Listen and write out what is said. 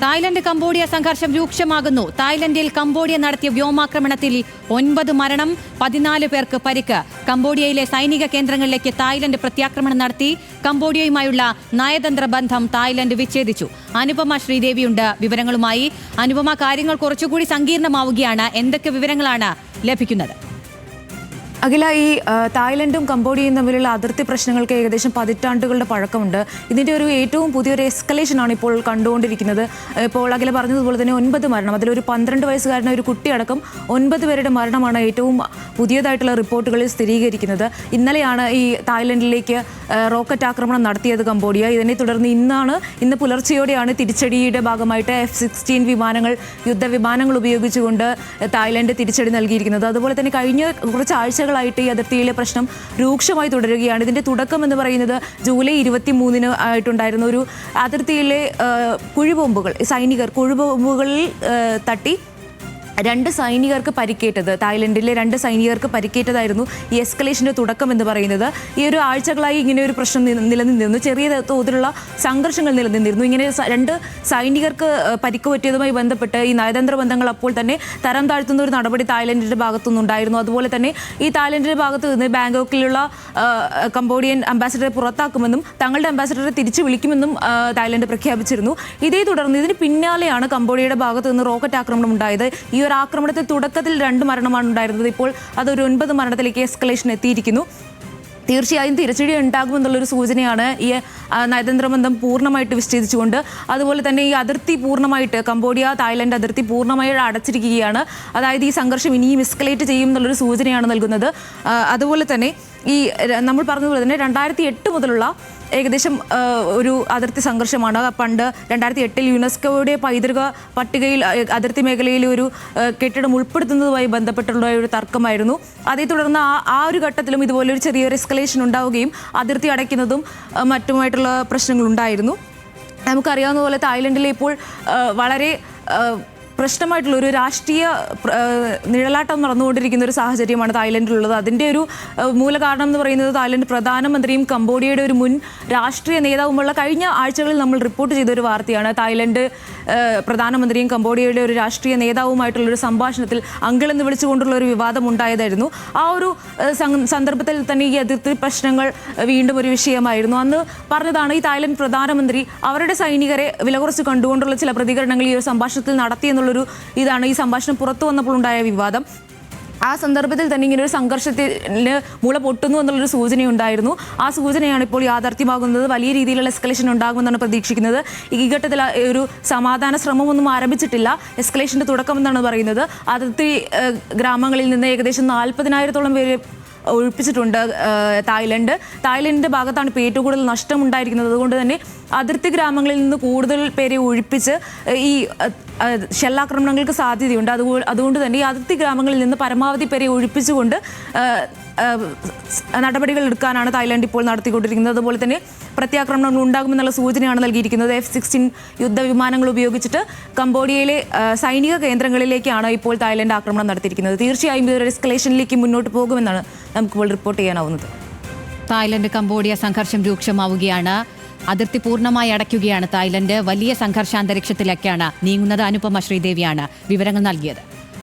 Thailand Cambodia സംഘർഷം രൂക്ഷമാകുന്നു. തായ്ലൻഡിൽ Cambodia നടത്തിയ വ്യോമാക്രമണത്തിൽ 9 മരണം, 14 പേർക്ക് പരിക്ക്. കംബോഡിയയിലെ സൈനിക കേന്ദ്രങ്ങളിലേക്ക് തായ്ലൻഡ് പ്രത്യാക്രമണം നടത്തി. കംബോഡിയയുമായുള്ള നയതന്ത്ര ബന്ധം തായ്ലൻഡ് വിച്ഛേദിച്ചു. അനുപമ ശ്രീദേവിയുണ്ട് വിവരങ്ങളുമായി. അനുപമ, കാര്യങ്ങൾ കുറച്ചുകൂടി സങ്കീർണമാവുകയാണ്. എന്തൊക്കെ വിവരങ്ങളാണ് ലഭിക്കുന്നത്? അഖില, ഈ തായ്ലൻഡും കംബോഡിയയും തമ്മിലുള്ള അതിർത്തി പ്രശ്നങ്ങൾക്ക് ഏകദേശം 10 ആണ്ടുകളുടെ പഴക്കമുണ്ട്. ഇതിൻ്റെ ഒരു ഏറ്റവും പുതിയൊരു എസ്കലേഷനാണ് ഇപ്പോൾ കണ്ടുകൊണ്ടിരിക്കുന്നത്. ഇപ്പോൾ അഖില പറഞ്ഞതുപോലെ തന്നെ 9 മരണം, അതിലൊരു 12 വയസ്സുകാരനായ ഒരു കുട്ടിയടക്കം 9 പേരുടെ മരണമാണ് ഏറ്റവും പുതിയതായിട്ടുള്ള റിപ്പോർട്ടുകളിൽ സ്ഥിരീകരിക്കുന്നത്. ഇന്നലെയാണ് ഈ തായ്ലൻഡിലേക്ക് റോക്കറ്റ് ആക്രമണം നടത്തിയത് കംബോഡിയ. ഇതിനെ തുടർന്ന് ഇന്ന് പുലർച്ചെയോടെയാണ് തിരിച്ചടിയുടെ ഭാഗമായിട്ട് F-16 വിമാനങ്ങൾ, യുദ്ധവിമാനങ്ങൾ ഉപയോഗിച്ചുകൊണ്ട് തായ്ലൻഡ് തിരിച്ചടി നൽകിയിരിക്കുന്നത്. അതുപോലെ തന്നെ കഴിഞ്ഞ കുറച്ച് ആഴ്ചകളായിട്ട് ഈ അതിർത്തിയിലെ പ്രശ്നം രൂക്ഷമായി തുടരുകയാണ്. ഇതിൻ്റെ തുടക്കം എന്ന് പറയുന്നത് ജൂലൈ 23 ആയിട്ടുണ്ടായിരുന്ന ഒരു അതിർത്തിയിലെ കുഴിബോംബുകൾ, കുഴിബോംബുകളിൽ തട്ടി 2 സൈനികർക്ക് പരിക്കേറ്റത്, തായ്ലൻഡിലെ 2 സൈനികർക്ക് പരിക്കേറ്റതായിരുന്നു ഈ എസ്കലേഷൻ്റെ തുടക്കം എന്ന് പറയുന്നത്. ഈ ഒരു ആഴ്ചകളായി ഇങ്ങനെ ഒരു പ്രശ്നം നിലനിന്നിരുന്നു. ചെറിയ തോതിലുള്ള സംഘർഷങ്ങൾ നിലനിന്നിരുന്നു. ഇങ്ങനെ 2 സൈനികർക്ക് പരിക്ക് പറ്റിയതുമായി ബന്ധപ്പെട്ട് ഈ നയതന്ത്ര ബന്ധങ്ങൾ അപ്പോൾ തന്നെ തരം താഴ്ത്തുന്ന ഒരു നടപടി തായ്ലൻഡിൻ്റെ ഭാഗത്തുനിന്നുണ്ടായിരുന്നു. അതുപോലെ തന്നെ ഈ തായ്ലൻഡിൻ്റെ ഭാഗത്ത് നിന്ന് ബാങ്കോക്കിലുള്ള കംബോഡിയൻ അംബാസിഡറെ പുറത്താക്കുമെന്നും തങ്ങളുടെ അംബാസിഡറെ തിരിച്ചു വിളിക്കുമെന്നും തായ്ലൻഡ് പ്രഖ്യാപിച്ചിരുന്നു. ഇതേ തുടർന്ന് ഇതിന് പിന്നാലെയാണ് കംബോഡിയയുടെ ഭാഗത്ത് നിന്ന് റോക്കറ്റ് ആക്രമണം ഉണ്ടായത്. ഈ ഒരു ആക്രമണത്തിൽ തുടക്കത്തിൽ 2 മരണമാണ് ഉണ്ടായിരുന്നത്. ഇപ്പോൾ അതൊരു 9 മരണത്തിലേക്ക് എസ്കലേഷൻ എത്തിയിരിക്കുന്നു. തീർച്ചയായും തിരിച്ചടി ഉണ്ടാകുമെന്നുള്ളൊരു സൂചനയാണ് ഈ നയതന്ത്ര ബന്ധം പൂർണ്ണമായിട്ട് വിച്ഛേദിച്ചുകൊണ്ട്. അതുപോലെ തന്നെ ഈ അതിർത്തി പൂർണ്ണമായിട്ട്, കംബോഡിയ തായ്ലൻഡ് അതിർത്തി പൂർണ്ണമായി അടച്ചിരിക്കുകയാണ്. അതായത് ഈ സംഘർഷം ഇനിയും എസ്കലേറ്റ് ചെയ്യും എന്നുള്ളൊരു സൂചനയാണ് നൽകുന്നത്. അതുപോലെ തന്നെ ഈ നമ്മൾ പറഞ്ഞതുപോലെ തന്നെ 2008 മുതലുള്ള ഏകദേശം ഒരു അതിർത്തി സംഘർഷമാണ്. പണ്ട് 2008 യുനെസ്കോയുടെ പൈതൃക പട്ടികയിൽ അതിർത്തി മേഖലയിൽ ഒരു കെട്ടിടം ഉൾപ്പെടുത്തുന്നതുമായി ബന്ധപ്പെട്ടുള്ള ഒരു തർക്കമായിരുന്നു. അതേ തുടർന്ന് ആ ഒരു ഘട്ടത്തിലും ഇതുപോലൊരു ചെറിയൊരു എസ്കലേഷൻ ഉണ്ടാവുകയും അതിർത്തി അടയ്ക്കുന്നതും മറ്റുമായിട്ടുള്ള പ്രശ്നങ്ങളുണ്ടായിരുന്നു. നമുക്കറിയാവുന്ന പോലെ തായ്ലൻഡിലെ ഇപ്പോൾ വളരെ പ്രശ്നമായിട്ടുള്ള ഒരു രാഷ്ട്രീയ നിഴലാട്ടം നടന്നുകൊണ്ടിരിക്കുന്ന ഒരു സാഹചര്യമാണ് തായ്ലൻഡിലുള്ളത്. അതിൻ്റെ ഒരു മൂലകാരണം എന്ന് പറയുന്നത് തായ്ലൻഡ് പ്രധാനമന്ത്രിയും കംബോഡിയയുടെ ഒരു മുൻ രാഷ്ട്രീയ നേതാവുമുള്ള കഴിഞ്ഞ ആഴ്ചകളിൽ നമ്മൾ റിപ്പോർട്ട് ചെയ്തൊരു വാർത്തയാണ്. തായ്ലൻഡ് പ്രധാനമന്ത്രിയും കംബോഡിയയുടെ ഒരു രാഷ്ട്രീയ നേതാവുമായിട്ടുള്ളൊരു സംഭാഷണത്തിൽ അങ്കിൾ എന്ന് വിളിച്ചുകൊണ്ടുള്ള ഒരു വിവാദം ഉണ്ടായതായിരുന്നു. ആ ഒരു സന്ദർഭത്തിൽ തന്നെ ഈ അതിർത്തി പ്രശ്നങ്ങൾ വീണ്ടും ഒരു വിഷയമായിരുന്നു. അന്ന് പറഞ്ഞതാണ് ഈ തായ്ലൻഡ് പ്രധാനമന്ത്രി അവരുടെ സൈനികരെ വില കുറച്ച് കണ്ടുകൊണ്ടുള്ള ചില പ്രതികരണങ്ങൾ ഈ ഒരു സംഭാഷണത്തിൽ നടത്തിയെന്നുള്ള ഇതാണ് ഈ സംഭാഷണം പുറത്തു വന്നപ്പോൾ ഉണ്ടായ വിവാദം. ആ സന്ദർഭത്തിൽ തന്നെ ഇങ്ങനെ ഒരു സംഘർഷത്തിന് മുള പൊട്ടുന്നു എന്നുള്ളൊരു സൂചനയുണ്ടായിരുന്നു. ആ സൂചനയാണ് ഇപ്പോൾ യാഥാർത്ഥ്യമാകുന്നത്. വലിയ രീതിയിലുള്ള എസ്കലേഷൻ ഉണ്ടാകുമെന്നാണ് പ്രതീക്ഷിക്കുന്നത്. ഈ ഘട്ടത്തിൽ ഒരു സമാധാന ശ്രമമൊന്നും ആരംഭിച്ചിട്ടില്ല. എസ്കലേഷൻ്റെ തുടക്കമെന്നാണ് പറയുന്നത്. അതിർത്തി ഗ്രാമങ്ങളിൽ നിന്ന് ഏകദേശം 40,000-ഓളം പേര് ഒഴിപ്പിച്ചിട്ടുണ്ട് തായ്ലൻഡിൻ്റെ ഭാഗത്താണ് ഇപ്പോൾ ഏറ്റവും കൂടുതൽ നഷ്ടമുണ്ടായിരിക്കുന്നത്. അതുകൊണ്ട് തന്നെ അതിർത്തി ഗ്രാമങ്ങളിൽ നിന്ന് കൂടുതൽ പേരെ ഒഴിപ്പിച്ച് ഈ ഷെല്ലാക്രമണങ്ങൾക്ക് സാധ്യതയുണ്ട്. അതുകൊണ്ട് തന്നെ ഈ അതിർത്തി ഗ്രാമങ്ങളിൽ നിന്ന് പരമാവധി പേരെ ഒഴിപ്പിച്ചുകൊണ്ട് നടപടികൾ എടുക്കാനാണ് തായ്ലൻഡ് ഇപ്പോൾ നടത്തിക്കൊണ്ടിരിക്കുന്നത്. അതുപോലെ തന്നെ പ്രത്യാക്രമണങ്ങൾ ഉണ്ടാകുമെന്നുള്ള സൂചനയാണ് നൽകിയിരിക്കുന്നത്. F-16 യുദ്ധവിമാനങ്ങൾ ഉപയോഗിച്ചിട്ട് കംബോഡിയയിലെ സൈനിക കേന്ദ്രങ്ങളിലേക്കാണ് ഇപ്പോൾ തായ്ലൻഡ് ആക്രമണം നടത്തിയിരിക്കുന്നത്. തീർച്ചയായും ഇതൊരു എസ്കലേഷനിലേക്ക് മുന്നോട്ട് പോകുമെന്നാണ് നമുക്കിപ്പോൾ റിപ്പോർട്ട് ചെയ്യാനാവുന്നത്. തായ്ലൻഡ് കംബോഡിയ സംഘർഷം രൂക്ഷമാവുകയാണ്. അതിർത്തി പൂർണ്ണമായി അടയ്ക്കുകയാണ് തായ്ലൻഡ്. വലിയ സംഘർഷാന്തരീക്ഷത്തിലേക്കാണ് നീങ്ങുന്നത്. അനുപമ ശ്രീദേവിയാണ് വിവരങ്ങൾ നൽകിയത്.